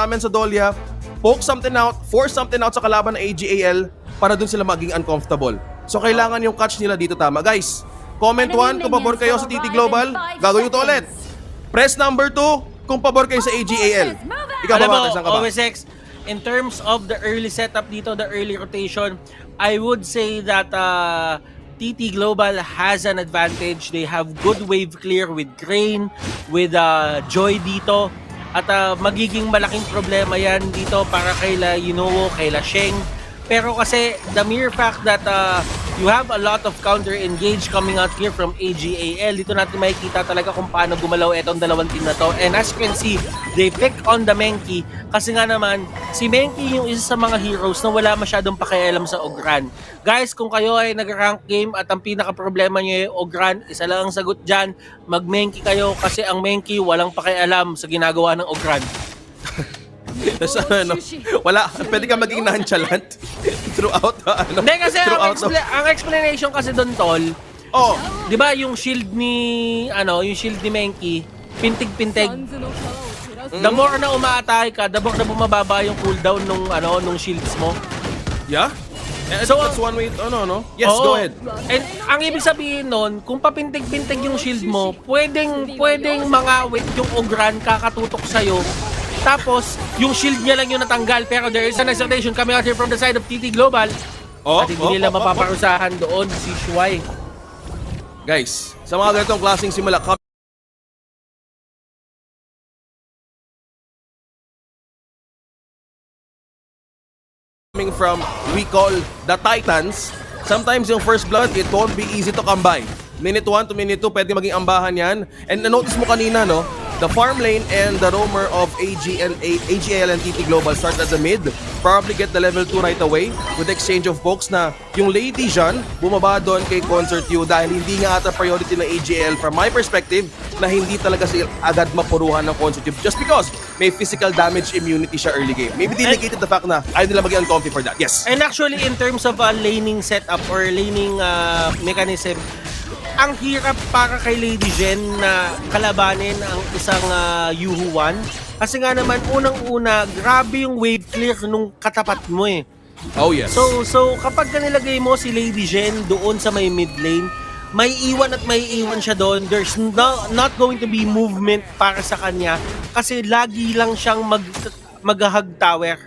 Ramen sa Dolia, poke something out, force something out sa kalaban ng AGAL para dun sila maging uncomfortable. So kailangan yung catch nila dito tama. Guys, comment 1 kung pabor kayo sa TT Global. Gagawin ko to ulit. Press number 2 kung pabor kayo sa AGAL. Ikaw ba, Bater? Saan ka ba? OSX, in terms of the early setup dito, the early rotation, I would say that TT Global has an advantage. They have good wave clear with Crane, with Joy dito. At magiging malaking problema yan dito para kaila Yunoo, kaila Sheng. Pero kasi the mere fact that you have a lot of counter engage coming out here from AGAL, dito natin makikita talaga kung paano gumalaw itong dalawang team na to. And as you can see, they pick on the Menki kasi nga naman, si Menki yung isa sa mga heroes na wala masyadong pakialam sa Ogran. Guys, kung kayo ay nag-rank game at ang pinaka-problema nyo yung Ogran, isa lang ang sagot dyan, mag-Menki kayo kasi ang Menki walang pakialam sa ginagawa ng Ogran. Tapos ano, wala, pwede ka maging nonchalant throughout ano. Hindi kasi throughout ang explanation kasi doon tol, oh, 'di ba yung shield ni yung shield ni Menki, pintig-pintig. The more na umaatake ka, the more na bumababa yung cooldown nung shields mo. yeah? So, That's one way, no? Yes, Oo. go ahead. And ang ibig sabihin nun, kung papintig-pintig yung shield mo, pwedeng mga wait yung Ogran kakatutok sa'yo. Tapos, yung shield niya lang yung natanggal. Pero there is an exhortation coming out here from the side of TT Global. At hindi nila mapaparusahan doon si Shuai. Guys, sa mga ganitong klaseng simula, coming from, we call the Titans, sometimes yung first blood, it won't be easy to come by. Minute 1 to minute 2, pwede maging ambahan yan. And na-notice mo kanina, no? The farm lane and the roamer of AGAL and TT Global start as a mid. Probably get the level 2 right away with exchange of pokes na yung Lady Jean bumaba doon kay Concert U dahil hindi nga ata priority ng AGL from my perspective na hindi talaga sila agad mapuruhan ng Concert U just because may physical damage immunity siya early game. Maybe they negated the fact na ayaw nila maging uncomfy for that. Yes. And actually, in terms of laning setup or laning mechanism, ang hirap para kay Lady Jen na kalabanin ang isang Yuhu 1. Kasi nga naman, unang-una, grabe yung wave clear nung katapat mo eh. Oh yes. So kapag nilagay mo si Lady Jen doon sa may mid lane, may iwan siya doon. There's not going to be movement para sa kanya kasi lagi lang siyang mag-hug tower.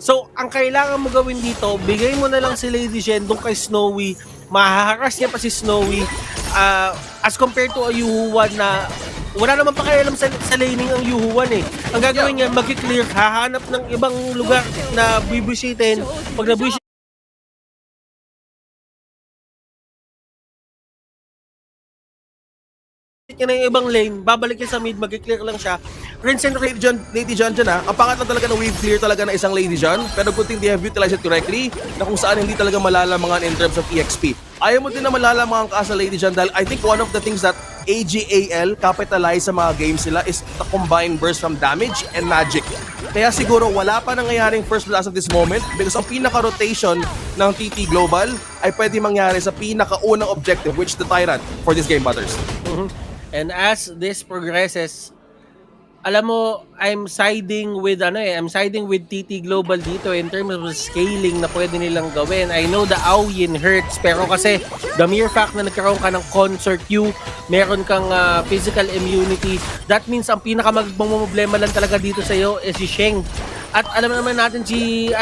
So, ang kailangan mo gawin dito, bigay mo na lang si Lady Jen doon kay Snowy, mahaharas niya pa si Snowy as compared to a Yuhuan na wala naman pakialam sa laning ang Yuhuan eh. Ang gagawin niya, mag-clear, hahanap ng ibang lugar na bibisitin. Pag nabisit niya na yung ibang lane, babalik niya sa mid, mag-clear lang siya. Rinse and Lady John dyan ang pangat lang talaga ng wave clear talaga ng isang Lady John, pero good thing they have utilized it correctly na kung saan hindi talaga malalamangan in terms of EXP. Ayaw mo din na malalamangan ka sa Lady John dahil I think one of the things that AGAL capitalize sa mga games sila is the combined burst from damage and magic. Kaya siguro wala pa nangyayaring first blood as of this moment because ang pinaka-rotation ng TT Global ay pwede mangyari sa pinaka-unang objective which the Tyrant for this game, Butters. And as this progresses, alam mo, I'm siding with TT Global dito in terms of scaling na pwede nilang gawin. I know the Aoyin hurts, pero kasi the mere fact na nagkaroon ka ng Concert U, meron kang physical immunity, that means ang pinaka-problema lang talaga dito sa iyo is si Sheng. At alam naman natin si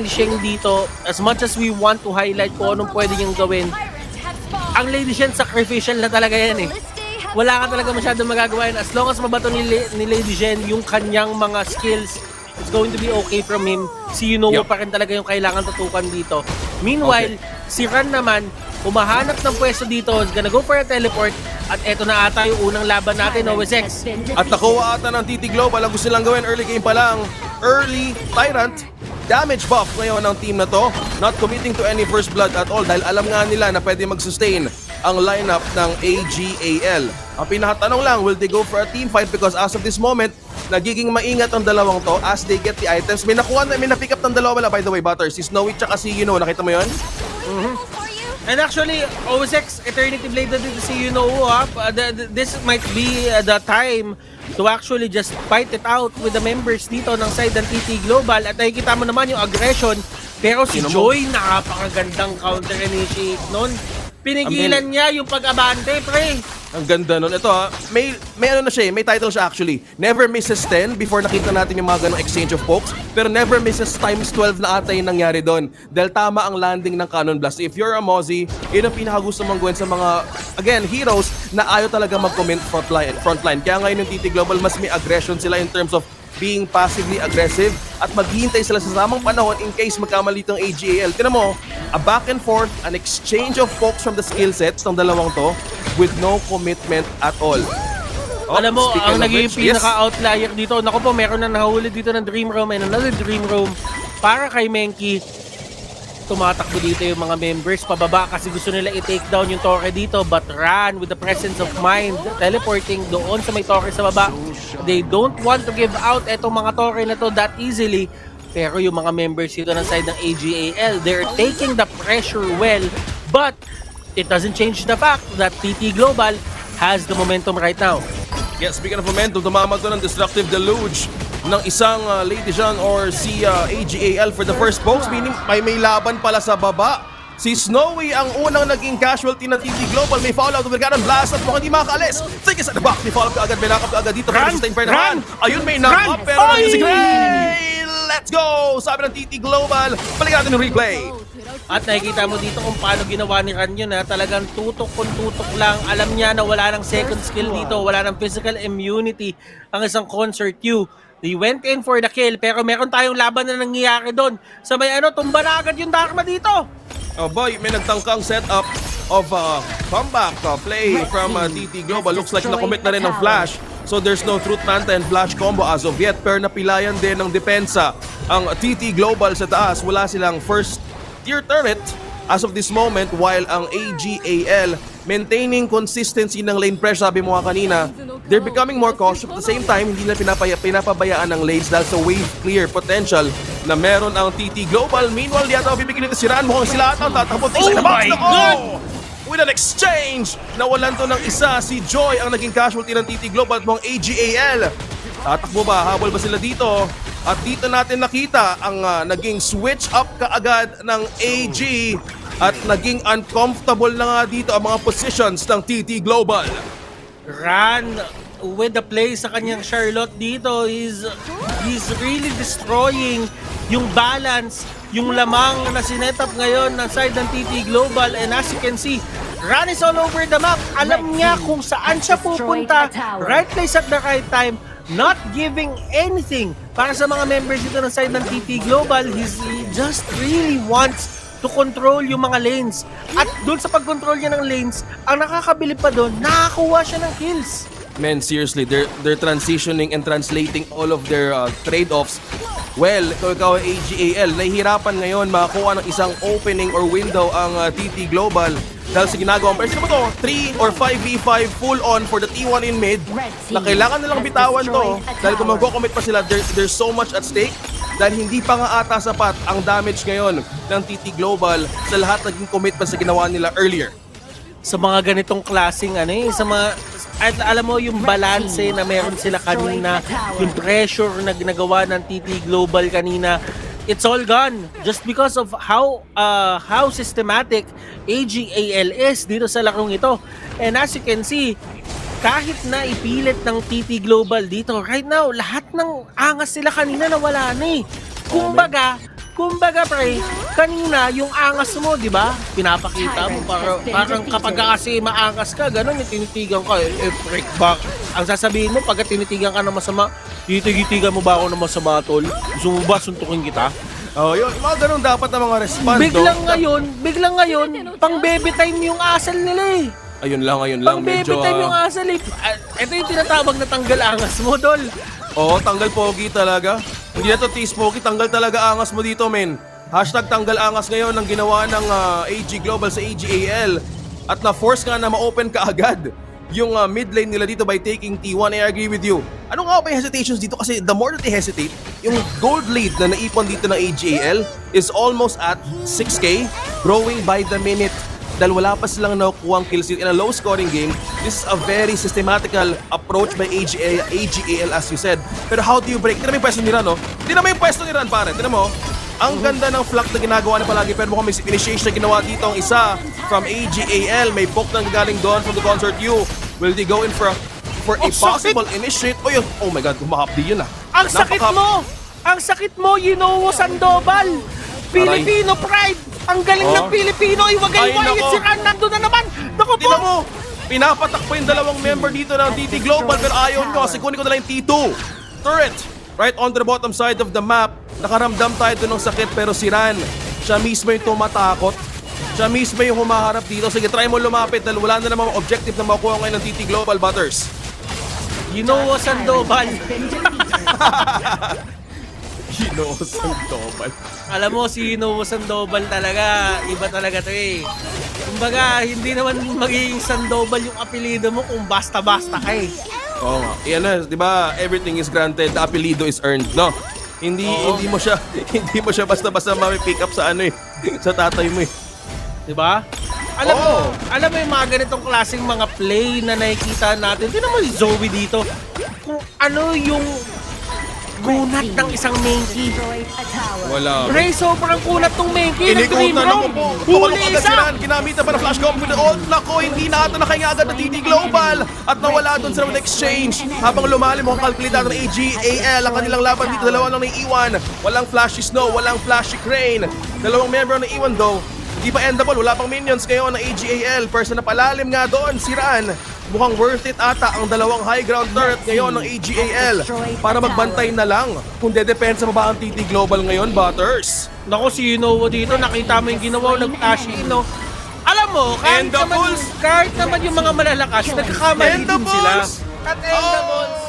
Sheng dito, as much as we want to highlight kung anong pwede niyang gawin, ang Lady Shen sacrificial na talaga yan eh. Wala ka talaga masyadong magagawa yan. As long as mabato ni Lady Jen yung kanyang mga skills, it's going to be okay from him. Si Yunoo pa rin talaga yung kailangan tutukan dito. Meanwhile, si Ran naman, umahanap ng pwesto dito, is gonna go for a teleport, at eto na ata yung unang laban natin, OSX. At nakuha ata ng TT Global, ang gusto nilang gawin early game pa lang, early Tyrant, damage buff ngayon ng team na to, not committing to any first blood at all dahil alam nga nila na pwede mag-sustain ang lineup ng AGAL. Ang pinakatanong lang, will they go for a team fight because as of this moment, nagiging maingat ang dalawang to as they get the items. May na-pick up ng dalawa by the way, Butters. Si Snowy tsaka si Yunoo, nakita mo yun? And actually, OSX, Eternity Blade na dito si Yunoo ha. This might be the time to actually just fight it out with the members dito ng side ng TT Global. At nakikita mo naman yung aggression, pero si Sino mo? Joy napakagandang counter-initiate nun. Pinigilan niya yung pag-abante, pre. Ang ganda nun. Ito may ano na siya may title siya actually. Never misses 10 before nakita natin yung mga ganong exchange of pokes. Pero never misses times 12 na ata yung nangyari doon. Dahil tama ang landing ng Cannon Blast. If you're a Mozzie, yun ang pinakagusto mong gawin sa mga, again, heroes na ayaw talaga mag-comment frontline. Kaya ngayon yung TT Global, mas may aggression sila in terms of being passively aggressive at maghihintay sila sa tamang panahon in case magkamali itong AGAL. Tinan mo, a back and forth, an exchange of pokes from the skill sets ng dalawang to with no commitment at all. Alam mo, speaking ang of naging which, yes. pinaka-outlier dito, naku po, meron na nahuli dito ng Dream Room and another Dream Room para kay Menki. Tumatakbo dito yung mga members pababa kasi gusto nila i-take down yung torre dito, but Ran with the presence of mind teleporting doon sa may torre sa baba. They don't want to give out etong mga torre na to that easily, pero yung mga members dito ng side ng AGAL, they're taking the pressure well, but it doesn't change the fact that TT Global has the momentum right now. Yeah, speaking of momentum, tumama doon ng Destructive Deluge ng isang Lady Jean or si AGAL for the first pokes, meaning may laban pala sa baba. Si Snowy ang unang naging casualty ng TT Global. May follow out of Vergara Blast at mukhang hindi makakaalis. Think is at the back. May follow up ka agad. May knock up ka agad dito. Run! Run! Ayun, may knock up. Pero Oy! si Gray! Let's go! Sabi ng TT Global. Balikan natin yung replay. At nakikita mo dito kung paano ginawa ni Ran yun, ha? Talagang tutok kung tutok lang. Alam niya na wala ng second skill dito, wala ng physical immunity ang isang Concert Q. They went in for the kill, pero meron tayong laban na nangyayari doon. Sa may tumba na agad yung Dharma dito. Oh boy, may nagtangkang setup of comeback play from TT Global. Looks like na-commit na rin ng flash. So there's no Truth Manta and flash combo as of yet. Pero napilayan din ng depensa ang TT Global sa taas. Wala silang first tier turret as of this moment, while ang AGAL maintaining consistency ng lane pressure. Sabi mo nga kanina, they're becoming more cautious. At the same time, hindi na pinapabayaan ng lanes dahil sa wave clear potential na meron ang TT Global. Meanwhile, di ata bibigyan nito si Ran. Mukhang sila ata tatakbo sa the box. my God! With an exchange, nawalan to ng isa. Si Joy ang naging casualty ng TT Global at mukhang AGAL. Tatakbo ba? Habol ba sila dito? At dito natin nakita ang naging switch up kaagad ng AG at naging uncomfortable na nga dito ang mga positions ng TT Global. Ran with the play sa kanyang Charlotte dito, he's really destroying yung balance, yung lamang na sinetap ngayon ng side ng TT Global. And as you can see, Ran is all over the map. Alam niya kung saan siya pupunta. Right place at the right time. Not giving anything para sa mga members dito ng side ng TT Global. He just really wants to control yung mga lanes. At doon sa pag-control niya ng lanes, ang nakakabilib pa doon, nakakuha siya ng kills. Men, seriously, they're transitioning and translating all of their trade-offs. Well, ikaw AGAL, nahihirapan ngayon makakuha ng isang opening or window ang TT Global dahil sa ginagawa. Pero sino ba to? 3 or 5v5 full on for the T1 in mid na kailangan nilang bitawan to dahil kung mag-commit pa sila, there's so much at stake dahil hindi pa nga ata sapat ang damage ngayon ng TT Global sa lahat naging commitment sa ginawa nila earlier. Sa mga ganitong klaseng sa mga at alam mo yung balance na meron sila kanina, yung pressure na ginagawa ng TT Global kanina, it's all gone just because of how systematic AGAL is dito sa larong ito. And as you can see, kahit na ipilit ng TT Global dito, right now, lahat ng angas sila kanina nawala na eh. Kumbaga pre, kanina yung angas mo, di ba? Pinapakita mo parang kapag kasi maangas ka, ganun yung tinitigan ka, freak back. Ang sasabihin mo, pagka tinitigan ka na masama, titigitigan mo ba ako na masama, tol? Gusto mo ba suntukin kita? Oh, yun, mga ganun dapat na mga respond. Biglang ngayon, pang baby time yung asal nila eh. Ayun lang, Pang baby time yung asal eh. Ito yung tinatawag na tanggal angas mo, dol. Oo, tanggal pogi talaga. Hindi na to tease pogi, tanggal talaga angas mo dito, men. Hashtag tanggal angas ngayon ang ginawa ng AG Global sa AGAL. At na-force nga na ma-open ka agad yung mid lane nila dito by taking T1. I agree with you. Ano nga ba yung hesitations dito? Kasi the more that they hesitate, yung gold lead na naipon dito ng AGAL is almost at 6K, growing by the minute. dahil wala pa silang nakukuha ang kills in a low-scoring game. This is a very systematical approach by AGAL as you said. Pero how do you break? Tignan mo yung pwesto ni Ran, no? Tignan mo yung pwesto ni Ran, pare. Tignan mo. Ang ganda ng flank na ginagawa na palagi, pero mukhang may initiation na ginawa dito ang isa from AGAL. May poke na galing doon from the Concert U. Will they go in for a possible initiate? Oh my god, humahapdi yun ah. Ang sakit mo! Ang sakit mo, Yunoo Sandoval! Filipino pride! Ang galing ng Pilipino! Iwagay-wagay si Ran, nandun na naman! Naku po! Tignan mo, pinapatak po yung dalawang member dito ng TT Global, pero ayaw nyo kasi kunin ko na lang yung T2. Turret, right on the bottom side of the map. Nakaramdam tayo doon ng sakit, pero si Ran, siya mismo yung tumatakot. Siya mismo yung humaharap dito. Sige, try mo lumapit dahil wala na namang objective na makuha ngayon ng TT Global, Butters. Yunoo Sandoval! Yunoo Sandoval. Alam mo, si Yunoo Sandoval talaga, iba talaga to eh. Kumbaga, hindi naman magiging Sandoval yung apelido mo kung basta-basta ka eh. Oo nga. Yan na, di ba? Everything is granted, the apelido is earned, no? Hindi mo siya basta-basta ma-pick up sa ano eh, sa tatay mo eh. Di ba? Alam mo yung mga ganitong klaseng mga play na nakikita natin. Tingnan mo si Zoe dito. Kung ano yung kunat ng isang Mankey. Wala. Ray, sobrang kunat ng Mankey. Inikutan Nag-dream ako po. round. Tumalong Huli agad isa. si Ran. Ginamitan pa ng flash combo with the ult. Nako, hindi na ito nakahinga agad ng TT Global. At nawala doon sa exchange. Habang lumalim mo ang kalkulita ng AGAL. Ang kanilang laban dito, dalawa lang ng iwan. Walang flashy Snow, walang flashy Crane. Dalawang member ng iwan though. Hindi pa endable, wala pang minions ngayon ng AGAL. Person na palalim nga doon, si Ran. Mukhang worth it ata ang dalawang high ground turret ngayon ng AGAL para magbantay na lang kung dedepensa pa ba ang TT Global ngayon, Butters. Nako, si Yunoo dito, nakita mo yung ginawa, nag-flash in, no? Alam mo, kahit And the naman, Bulls. kahit naman yung mga malalakas, nagkakamali And the din sila. Bulls. At and the Bulls.